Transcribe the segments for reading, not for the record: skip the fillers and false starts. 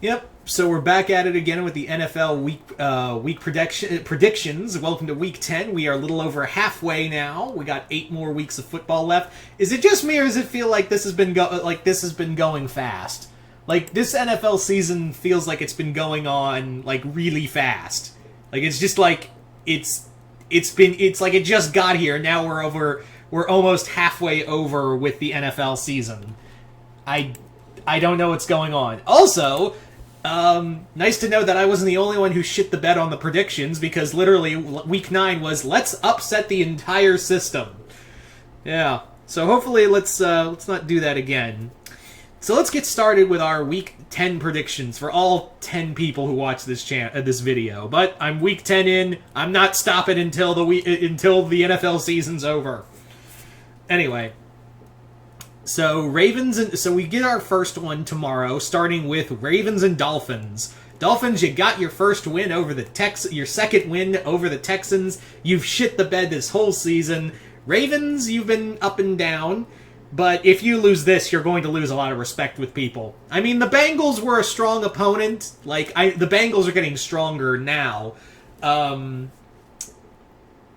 Yep. So we're back at it again with the NFL week predictions. Welcome to Week 10. We are a little over halfway now. We got 8 more weeks of football left. Is it just me, or does it feel like this has been going fast? Like this NFL season feels like it's been going on like really fast. Like it's just like it's like it just got here. Now we're almost halfway over with the NFL season. I don't know what's going on. Also, nice to know that I wasn't the only one who shit the bed on the predictions, because literally week 9 was let's upset the entire system. Yeah. So hopefully let's not do that again. So let's get started with our week 10 predictions for all 10 people who watch this video. But I'm week 10 in. I'm not stopping until the NFL season's over. Anyway, so so we get our first one tomorrow, starting with Ravens and Dolphins. Dolphins, you got your first win over your second win over the Texans. You've shit the bed this whole season. Ravens, you've been up and down, but if you lose this, you're going to lose a lot of respect with people. I mean, the Bengals were a strong opponent. The Bengals are getting stronger now.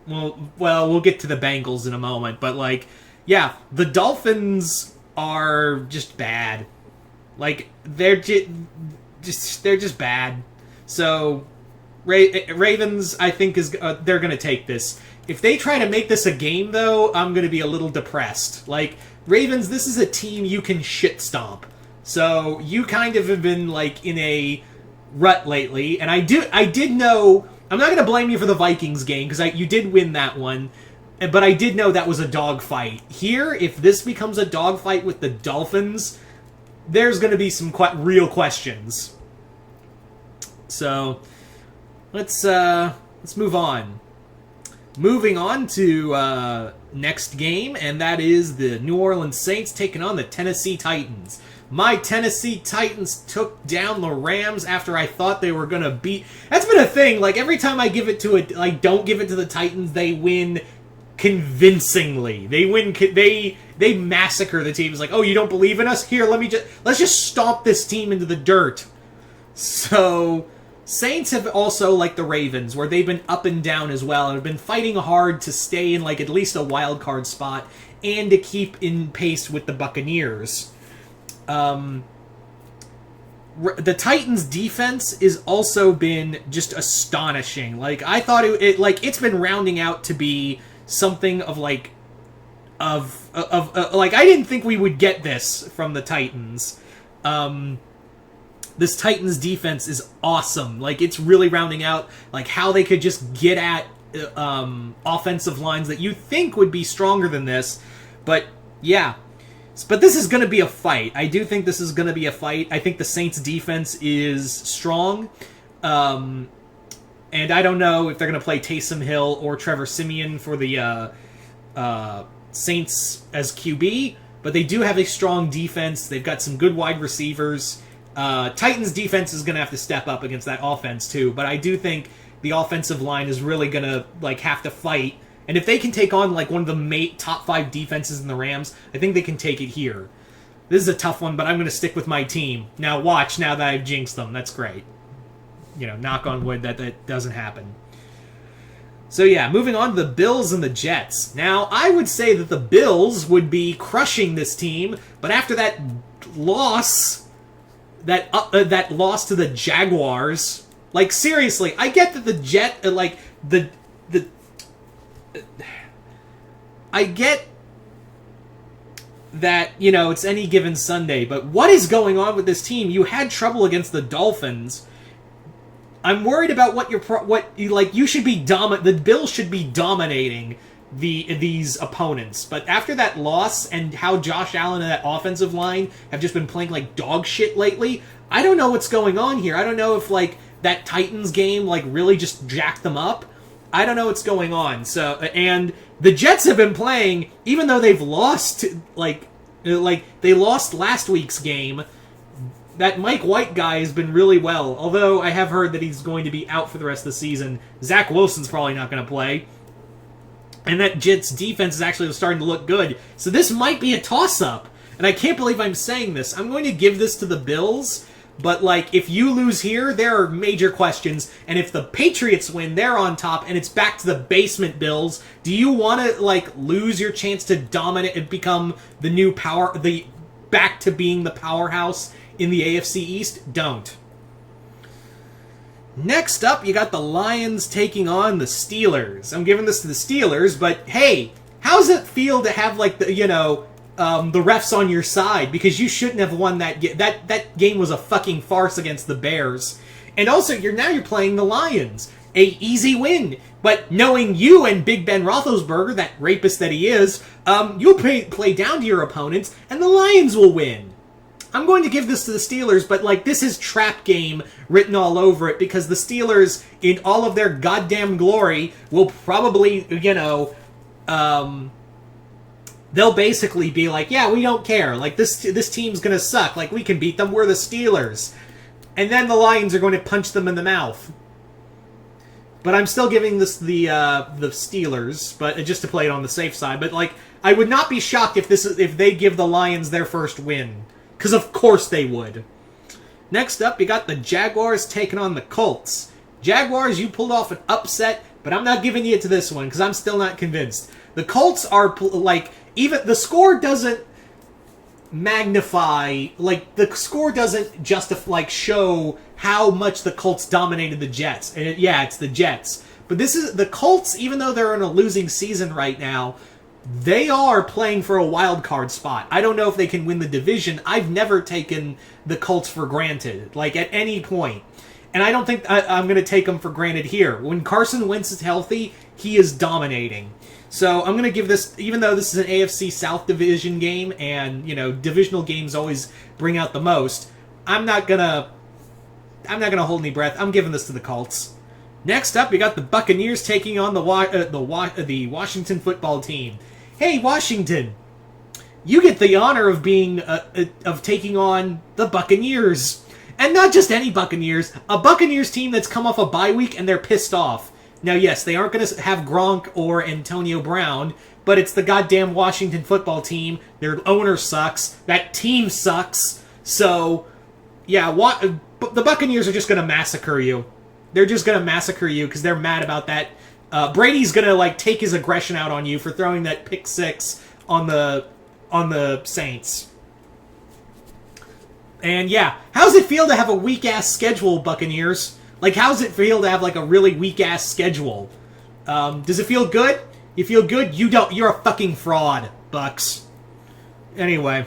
We'll get to the Bengals in a moment, but yeah, the Dolphins are just bad. They're just bad. So Ravens, I think they're going to take this. If they try to make this a game, though, I'm going to be a little depressed. Ravens, this is a team you can shit stomp. So you kind of have been in a rut lately, and I did know. I'm not going to blame you for the Vikings game because you did win that one. But I did know that was a dogfight. Here, if this becomes a dogfight with the Dolphins, there's going to be some real questions. So, let's move on. Moving on to next game, and that is the New Orleans Saints taking on the Tennessee Titans. My Tennessee Titans took down the Rams after I thought they were going to beat. That's been a thing. Every time I give it to don't give it to the Titans, they win convincingly. They win. They massacre the teams. Oh, you don't believe in us? Here, let's just stomp this team into the dirt. So Saints have also, like the Ravens, where they've been up and down as well, and have been fighting hard to stay in at least a wild card spot and to keep in pace with the Buccaneers. The Titans' defense has also been just astonishing. I thought it's been rounding out to be something of I didn't think we would get this from the Titans. This Titans defense is awesome. It's really rounding out how they could just get at offensive lines that you think would be stronger than this. But yeah, but this is going to be a fight. I do think this is going to be a fight. I think the Saints defense is strong. And I don't know if they're going to play Taysom Hill or Trevor Siemian for the Saints as QB, but they do have a strong defense. They've got some good wide receivers. Titans defense is going to have to step up against that offense too, but I do think the offensive line is really going to have to fight. And if they can take on one of the top 5 defenses in the Rams, I think they can take it here. This is a tough one, but I'm going to stick with my team. Now watch, now that I've jinxed them. That's great. Knock on wood that doesn't happen. So yeah, moving on to the Bills and the Jets. Now, I would say that the Bills would be crushing this team, but after that loss, that loss to the Jaguars, seriously, I get that the I get that, it's any given Sunday, but what is going on with this team? You had trouble against the Dolphins. I'm worried about you should be the Bills should be dominating these opponents. But after that loss and how Josh Allen and that offensive line have just been playing like dog shit lately, I don't know what's going on here. I don't know if that Titans game really just jacked them up. I don't know what's going on. So, and the Jets have been playing, even though they've lost they lost last week's game. That Mike White guy has been really well, although I have heard that he's going to be out for the rest of the season. Zach Wilson's probably not going to play. And that Jets defense is actually starting to look good. So this might be a toss-up. And I can't believe I'm saying this. I'm going to give this to the Bills, But, like, if you lose here, there are major questions. And if the Patriots win, they're on top, and it's back to the basement Bills. Do you want to, like, lose your chance to dominate and become the new power, back to being the powerhouse in the AFC East? Don't. Next up, you got the Lions taking on the Steelers. I'm giving this to the Steelers, but hey, how's it feel to have, like, the refs on your side? Because you shouldn't have won that game. That game was a fucking farce against the Bears. And also, you're playing the Lions. A easy win. But knowing you and Big Ben Roethlisberger, that rapist that he is, you'll play down to your opponents, and the Lions will win. I'm going to give this to the Steelers, but, like, this is trap game written all over it, because the Steelers, in all of their goddamn glory, will probably, they'll basically be like, yeah, we don't care. Like, this team's gonna suck. Like, we can beat them. We're the Steelers. And then the Lions are going to punch them in the mouth. But I'm still giving this the Steelers, but just to play it on the safe side. But, like, I would not be shocked if they give the Lions their first win. Because of course they would. Next up, you got the Jaguars taking on the Colts. Jaguars, you pulled off an upset, but I'm not giving you to this one because I'm still not convinced. The Colts are, like, even the score doesn't magnify, like, the score doesn't justify, like, show how much the Colts dominated the Jets. And it's the Jets. But this is the Colts, even though they're in a losing season right now, they are playing for a wild card spot. I don't know if they can win the division. I've never taken the Colts for granted, like, at any point. And I don't think I'm going to take them for granted here. When Carson Wentz is healthy, he is dominating. So I'm going to give this, even though this is an AFC South division game, and, divisional games always bring out the most, I'm not going to hold any breath. I'm giving this to the Colts. Next up, we got the Buccaneers taking on the Washington football team. Hey, Washington, you get the honor of being of taking on the Buccaneers, and not just any Buccaneers, a Buccaneers team that's come off a bye week and they're pissed off. Now, yes, they aren't going to have Gronk or Antonio Brown, but it's the goddamn Washington football team. Their owner sucks. That team sucks. So, yeah, the Buccaneers are just going to massacre you. They're just going to massacre you because they're mad about that. Brady's going to, like, take his aggression out on you for throwing that pick six on the Saints. And, yeah, how's it feel to have a weak-ass schedule, Buccaneers? Like, how's it feel to have, like, a really weak-ass schedule? Does it feel good? You feel good? You don't. You're a fucking fraud, Bucks. Anyway.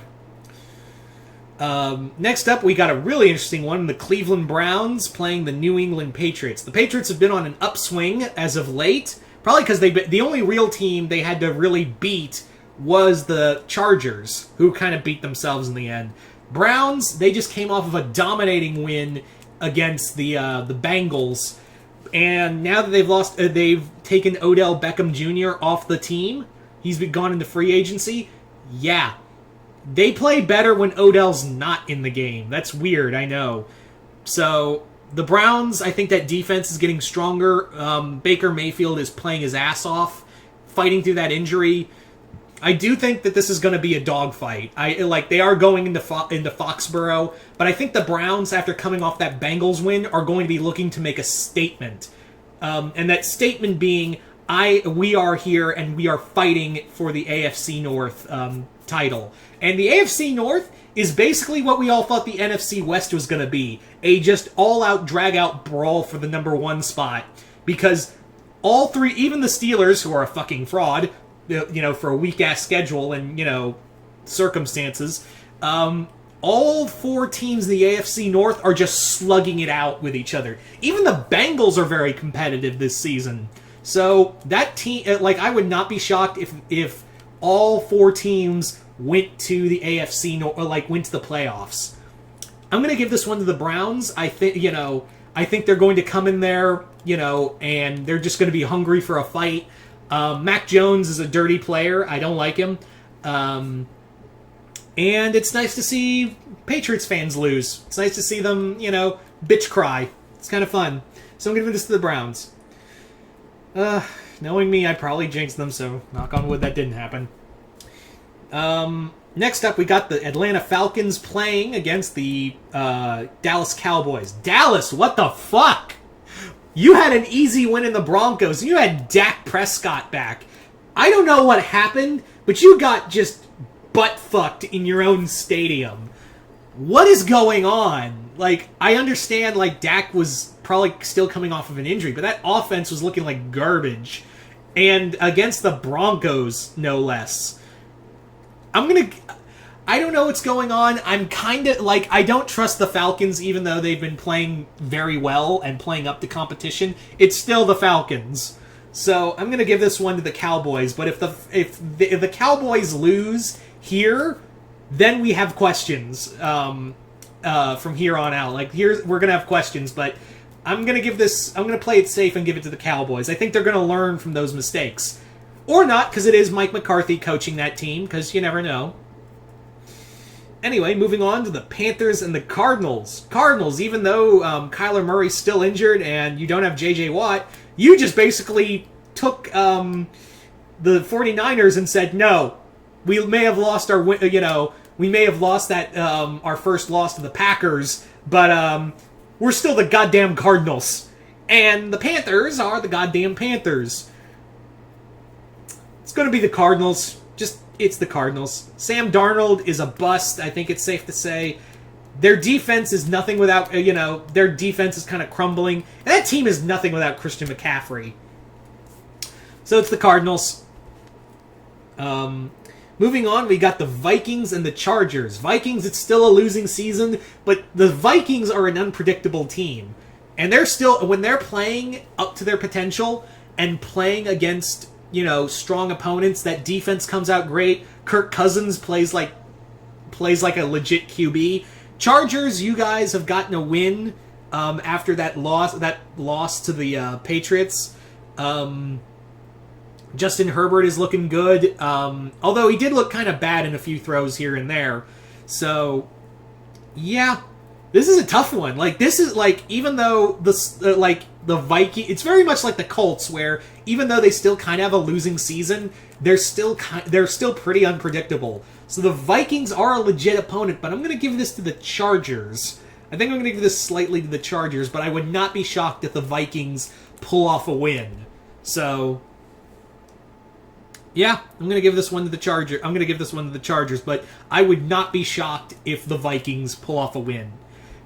Next up, we got a really interesting one. The Cleveland Browns playing the New England Patriots. The Patriots have been on an upswing as of late. Probably because the only real team they had to really beat was the Chargers, who kind of beat themselves in the end. Browns, they just came off of a dominating win against the Bengals. And now that they've lost, they've taken Odell Beckham Jr. off the team. He's been gone into free agency. Yeah. They play better when Odell's not in the game. That's weird, I know. So, the Browns, I think that defense is getting stronger. Baker Mayfield is playing his ass off, fighting through that injury. I do think that this is going to be a dogfight. They are going into Foxborough, but I think the Browns, after coming off that Bengals win, are going to be looking to make a statement. And that statement being, we are here and we are fighting for the AFC North title. And the AFC North is basically what we all thought the NFC West was going to be. A just all-out, drag-out brawl for the number one spot. Because all three, even the Steelers, who are a fucking fraud, for a weak-ass schedule and, circumstances, all four teams in the AFC North are just slugging it out with each other. Even the Bengals are very competitive this season. So, that team, I would not be shocked if all four teams went to the AFC, went to the playoffs. I'm going to give this one to the Browns. I think they're going to come in there, and they're just going to be hungry for a fight. Mac Jones is a dirty player. I don't like him. And it's nice to see Patriots fans lose. It's nice to see them, bitch cry. It's kind of fun. So I'm going to give this to the Browns. Knowing me, I probably jinxed them, so knock on wood that didn't happen. Next up, we got the Atlanta Falcons playing against the Dallas Cowboys. Dallas, what the fuck? You had an easy win in the Broncos. You had Dak Prescott back. I don't know what happened, but you got just butt-fucked in your own stadium. What is going on? Like, I understand, like, Dak was probably still coming off of an injury, but that offense was looking like garbage. And against the Broncos, no less. I don't know what's going on. I'm kind of, like, I don't trust the Falcons, even though they've been playing very well and playing up to competition. It's still the Falcons. So, I'm going to give this one to the Cowboys. But if the Cowboys lose here, then we have questions from here on out. Like, we're going to have questions, but I'm going to play it safe and give it to the Cowboys. I think they're going to learn from those mistakes. Or not, because it is Mike McCarthy coaching that team, because you never know. Anyway, moving on to the Panthers and the Cardinals. Cardinals, even though Kyler Murray's still injured and you don't have J.J. Watt, you just basically took the 49ers and said, no, we may have lost our first loss to the Packers, but we're still the goddamn Cardinals. And the Panthers are the goddamn Panthers. It's going to be the Cardinals. It's the Cardinals. Sam Darnold is a bust, I think it's safe to say. Their defense is nothing without, their defense is kind of crumbling. And that team is nothing without Christian McCaffrey. So it's the Cardinals. Moving on, we got the Vikings and the Chargers. Vikings, it's still a losing season, but the Vikings are an unpredictable team. And they're still, when they're playing up to their potential and playing against, strong opponents, that defense comes out great. Kirk Cousins plays like a legit QB. Chargers, you guys have gotten a win after that loss to the Patriots. Justin Herbert is looking good, although he did look kind of bad in a few throws here and there. So, yeah, this is a tough one. Like, this is like, even though the Vikings, it's very much like the Colts, where even though they still kind of have a losing season, they're still pretty unpredictable. So the Vikings are a legit opponent, but I'm going to give this to the Chargers. I think I'm going to give this slightly to the Chargers, but I would not be shocked if the Vikings pull off a win. So, yeah, I'm going to give this one to the Chargers. I'm going to give this one to the Chargers, but I would not be shocked if the Vikings pull off a win.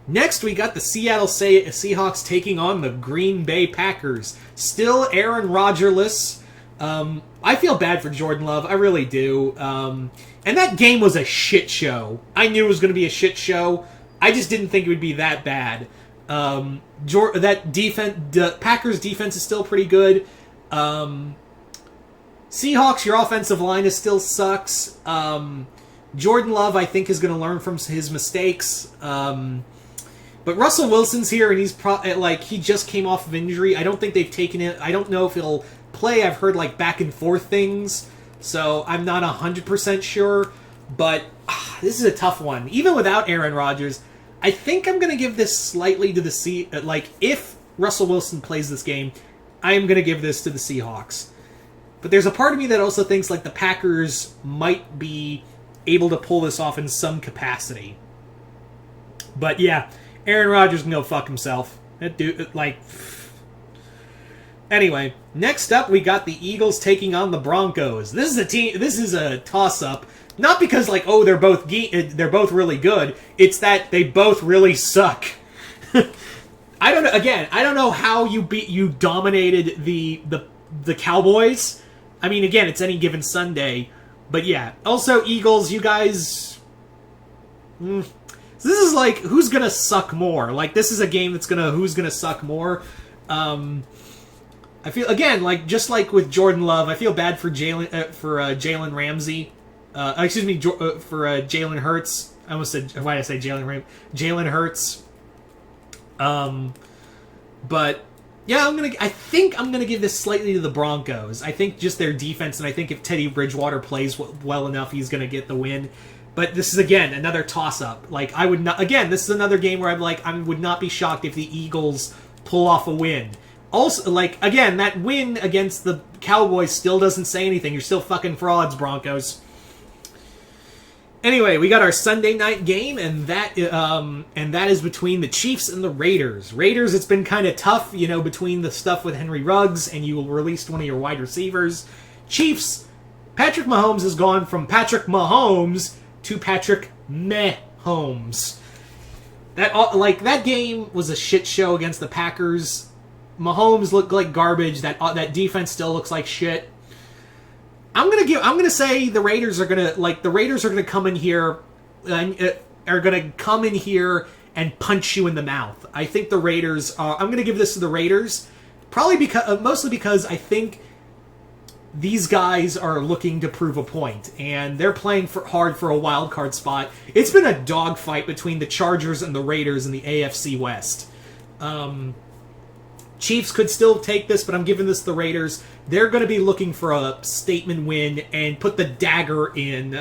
Next, we got the Seattle Seahawks taking on the Green Bay Packers. Still Aaron Rodgers-less. I feel bad for Jordan Love. I really do. And that game was a shit show. I knew it was going to be a shit show. I just didn't think it would be that bad. The Packers' defense is still pretty good. Seahawks, your offensive line still sucks. Jordan Love, I think, is going to learn from his mistakes. But Russell Wilson's here, and he's he just came off of injury. I don't think they've taken it. I don't know if he'll play. I've heard back and forth things, so I'm not 100% sure. But this is a tough one. Even without Aaron Rodgers, I think I'm going to give this slightly to the if Russell Wilson plays this game, I am going to give this to the Seahawks. But there's a part of me that also thinks the Packers might be able to pull this off in some capacity. But yeah, Aaron Rodgers can go fuck himself. That dude, Anyway, next up we got the Eagles taking on the Broncos. This is a toss-up. Not because they're both really good. It's that they both really suck. I don't know. Again, I don't know how you dominated the Cowboys. I mean, again, it's any given Sunday. But yeah. Also, Eagles, you guys. This is who's gonna suck more. This is a game that's who's gonna suck more. I feel again just like with Jordan Love, I feel bad for Jalen Ramsey. Excuse me, for Jalen Hurts. I almost said, why did I say Jalen Hurts. But yeah, I think I'm gonna give this slightly to the Broncos. I think just their defense, and I think if Teddy Bridgewater plays well enough, he's gonna get the win. But this is again another toss-up. I would not. Again, this is another game where I would not be shocked if the Eagles pull off a win. Also, again, that win against the Cowboys still doesn't say anything. You're still fucking frauds, Broncos. Anyway, we got our Sunday night game, and that is between the Chiefs and the Raiders. Raiders, it's been kind of tough, between the stuff with Henry Ruggs, and you released one of your wide receivers. Chiefs, Patrick Mahomes has gone from Patrick Mahomes to Patrick Mahomes. That game was a shit show against the Packers. Mahomes looked like garbage. That defense still looks like shit. I'm gonna say the Raiders are gonna come in here and punch you in the mouth. I think the Raiders I'm gonna give this to the Raiders, mostly because I think these guys are looking to prove a point, and they're playing hard for a wild card spot. It's been a dogfight between the Chargers and the Raiders in the AFC West. Chiefs could still take this, but I'm giving this to the Raiders. They're going to be looking for a statement win and put the dagger in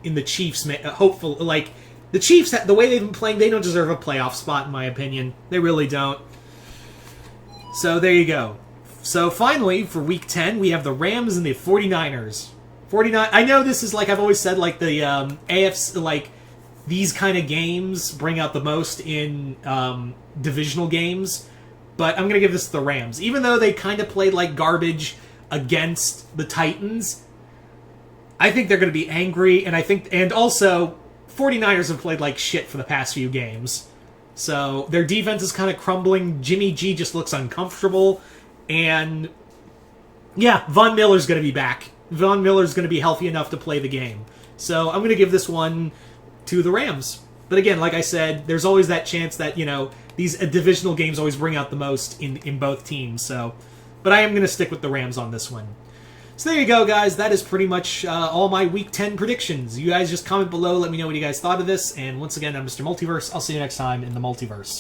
the Chiefs. Hopefully, the Chiefs, the way they've been playing, they don't deserve a playoff spot, in my opinion. They really don't. So there you go. So finally, for Week 10, we have the Rams and the 49ers. I know this is I've always said, the AFC, these kind of games bring out the most in divisional games. But I'm going to give this to the Rams. Even though they kind of played like garbage against the Titans, I think they're going to be angry. And also, 49ers have played like shit for the past few games. So their defense is kind of crumbling. Jimmy G just looks uncomfortable. And yeah, Von Miller's going to be back. Von Miller's going to be healthy enough to play the game. So I'm going to give this one to the Rams. But again, like I said, there's always that chance that, these divisional games always bring out the most in both teams. But I am going to stick with the Rams on this one. So there you go, guys. That is pretty much all my Week 10 predictions. You guys just comment below. Let me know what you guys thought of this. And once again, I'm Mr. Multiverse. I'll see you next time in the Multiverse.